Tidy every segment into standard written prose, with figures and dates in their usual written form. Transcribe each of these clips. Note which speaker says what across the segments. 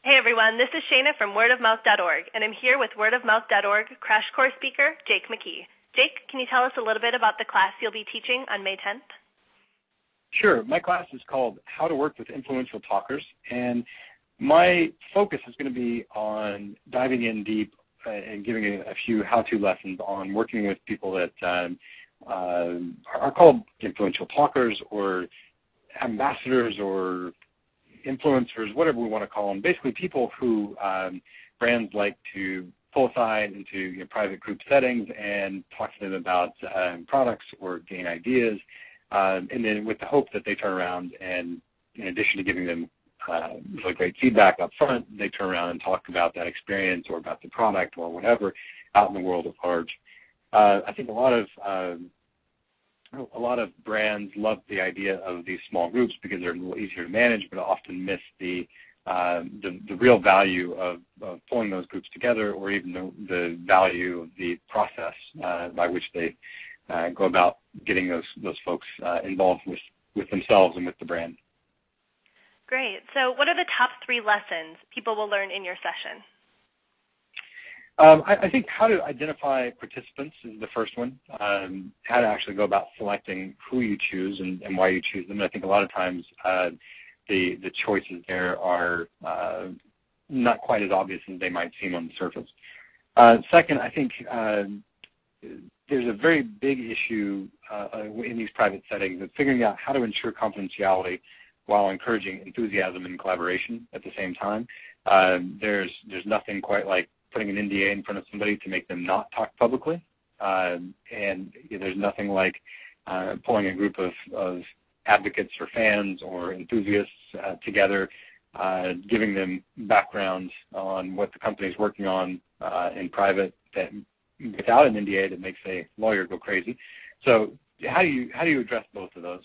Speaker 1: Hey everyone, this is Shayna from wordofmouth.org, and I'm here with wordofmouth.org crash course speaker, Jake McKee. Jake, can you tell us a little bit about the class you'll be teaching on May 10th?
Speaker 2: Sure. My class is called How to Work with Influential Talkers, and my focus is going to be on diving in deep and giving a few how-to lessons on working with people that are called influential talkers or ambassadors or influencers, whatever we want to call them. Basically, people who brands like to pull aside into private group settings and talk to them about products or gain ideas, and then with the hope that they turn around and, in addition to giving them really great feedback up front, they turn around and talk about that experience or about the product or whatever out in the world at large. I think a lot of brands love the idea of these small groups because they're a little easier to manage, but often miss the real value of pulling those groups together, or even the value of the process by which they go about getting those folks involved with themselves and with the brand.
Speaker 1: Great. So what are the top 3 lessons people will learn in your session?
Speaker 2: I think how to identify participants is the first one. How to actually go about selecting who you choose and why you choose them. And I think a lot of times the choices there are not quite as obvious as they might seem on the surface. Second, I think there's a very big issue in these private settings of figuring out how to ensure confidentiality while encouraging enthusiasm and collaboration at the same time. There's nothing quite like putting an NDA in front of somebody to make them not talk publicly, and there's nothing like pulling a group of advocates or fans or enthusiasts together, giving them background on what the company is working on in private that without an NDA that makes a lawyer go crazy. So how do you address both of those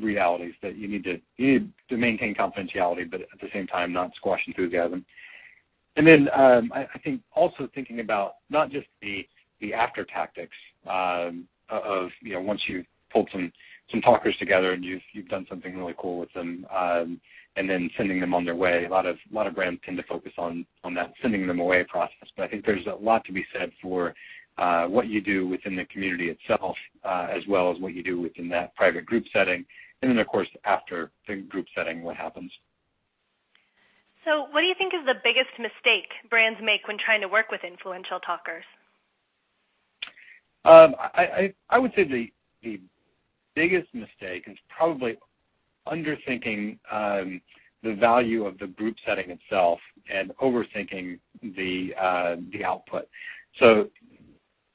Speaker 2: realities that you need to maintain confidentiality, but at the same time not squash enthusiasm? And then I think also thinking about not just the after tactics of once you've pulled some talkers together and you've done something really cool with them, and then sending them on their way. A lot of brands tend to focus on that sending them away process, but I think there's a lot to be said for what you do within the community itself, as well as what you do within that private group setting, and then of course after the group setting, what happens.
Speaker 1: So what do you think is the biggest mistake brands make when trying to work with influential talkers?
Speaker 2: I would say the biggest mistake is probably underthinking the value of the group setting itself and overthinking the output. So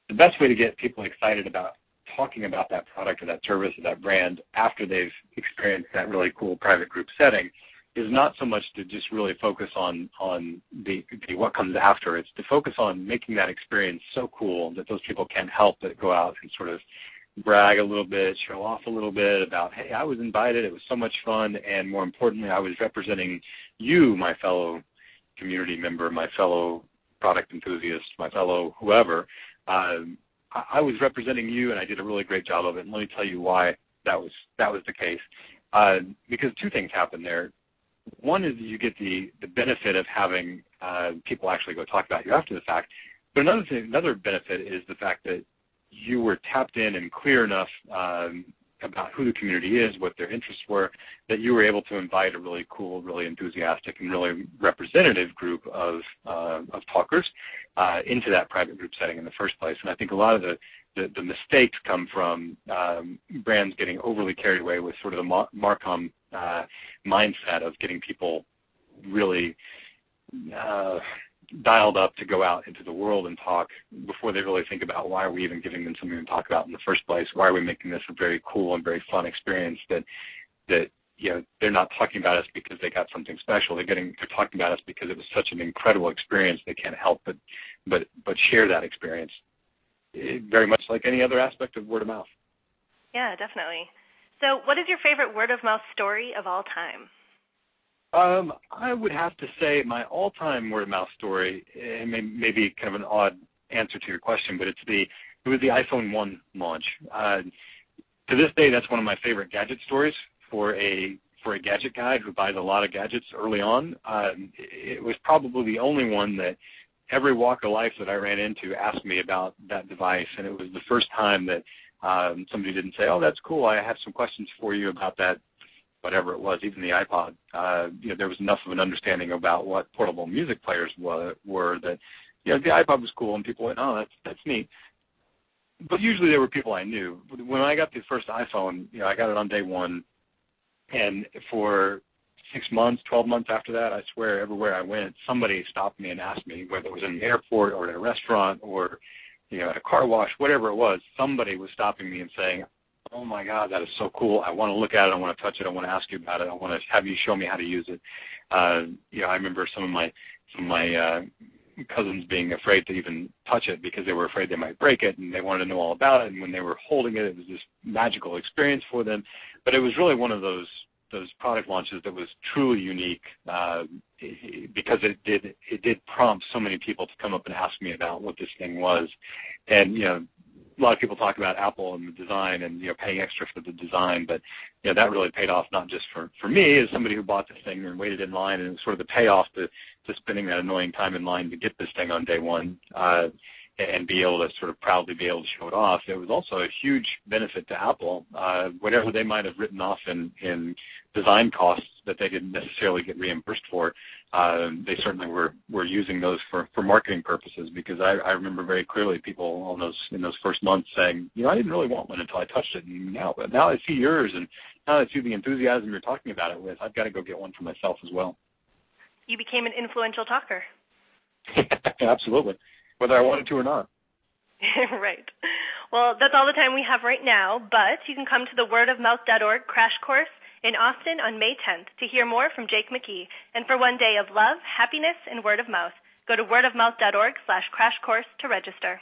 Speaker 2: the best way to get people excited about talking about that product or that service or that brand after they've experienced that really cool private group setting is not so much to just really focus on the what comes after. It's to focus on making that experience so cool that those people can't help but go out and sort of brag a little bit, show off a little bit about, hey, I was invited, it was so much fun, and more importantly, I was representing you, my fellow community member, my fellow product enthusiast, my fellow whoever. I was representing you, and I did a really great job of it, and let me tell you why that was the case. Because 2 things happen there. One is you get the benefit of having people actually go talk about you after the fact. But another benefit is the fact that you were tapped in and clear enough about who the community is, what their interests were, that you were able to invite a really cool, really enthusiastic, and really representative group of talkers into that private group setting in the first place. And I think a lot of the mistakes come from brands getting overly carried away with sort of the Marcom mindset of getting people really dialed up to go out into the world and talk before they really think about why are we even giving them something to talk about in the first place? Why are we making this a very cool and very fun experience that they're not talking about us because they got something special. They're talking about us because it was such an incredible experience. They can't help but share that experience. Very much like any other aspect of word of mouth.
Speaker 1: Yeah, definitely. So what is your favorite word of mouth story of all time?
Speaker 2: I would have to say my all-time word of mouth story, and maybe kind of an odd answer to your question, but it was the iPhone 1 launch. To this day, that's one of my favorite gadget stories for a for a gadget guy who buys a lot of gadgets early on, it was probably the only one that every walk of life that I ran into asked me about that device, and it was the first time that somebody didn't say, "Oh, that's cool. I have some questions for you about that," whatever it was, even the iPod. There was enough of an understanding about what portable music players were that, the iPod was cool, and people went, "Oh, that's neat." But usually there were people I knew. When I got the first iPhone, I got it on day one, and for 6 months, 12 months after that, I swear everywhere I went, somebody stopped me and asked me, whether it was in the airport or at a restaurant or, at a car wash, whatever it was, somebody was stopping me and saying, "Oh my God, that is so cool. I want to look at it. I want to touch it. I want to ask you about it. I want to have you show me how to use it." I remember some of my cousins being afraid to even touch it because they were afraid they might break it, and they wanted to know all about it. And when they were holding it, it was this magical experience for them. But it was really one of those product launches that was truly unique because it did prompt so many people to come up and ask me about what this thing was. And a lot of people talk about Apple and the design and paying extra for the design, but that really paid off not just for me as somebody who bought this thing and waited in line, and it was sort of the payoff to spending that annoying time in line to get this thing on day one and be able to sort of proudly be able to show it off. It was also a huge benefit to Apple. Whatever they might have written off in design costs that they didn't necessarily get reimbursed for, they certainly were using those for marketing purposes, because I remember very clearly people in those first months saying, I didn't really want one until I touched it, and now I see yours, and now I see the enthusiasm you're talking about it with, I've got to go get one for myself as well.
Speaker 1: You became an influential talker.
Speaker 2: Absolutely, whether I wanted to or not.
Speaker 1: Right. Well, that's all the time we have right now, but you can come to the wordofmouth.org crash course in Austin on May 10th to hear more from Jake McKee. And for one day of love, happiness, and word of mouth, go to wordofmouth.org/crash course to register.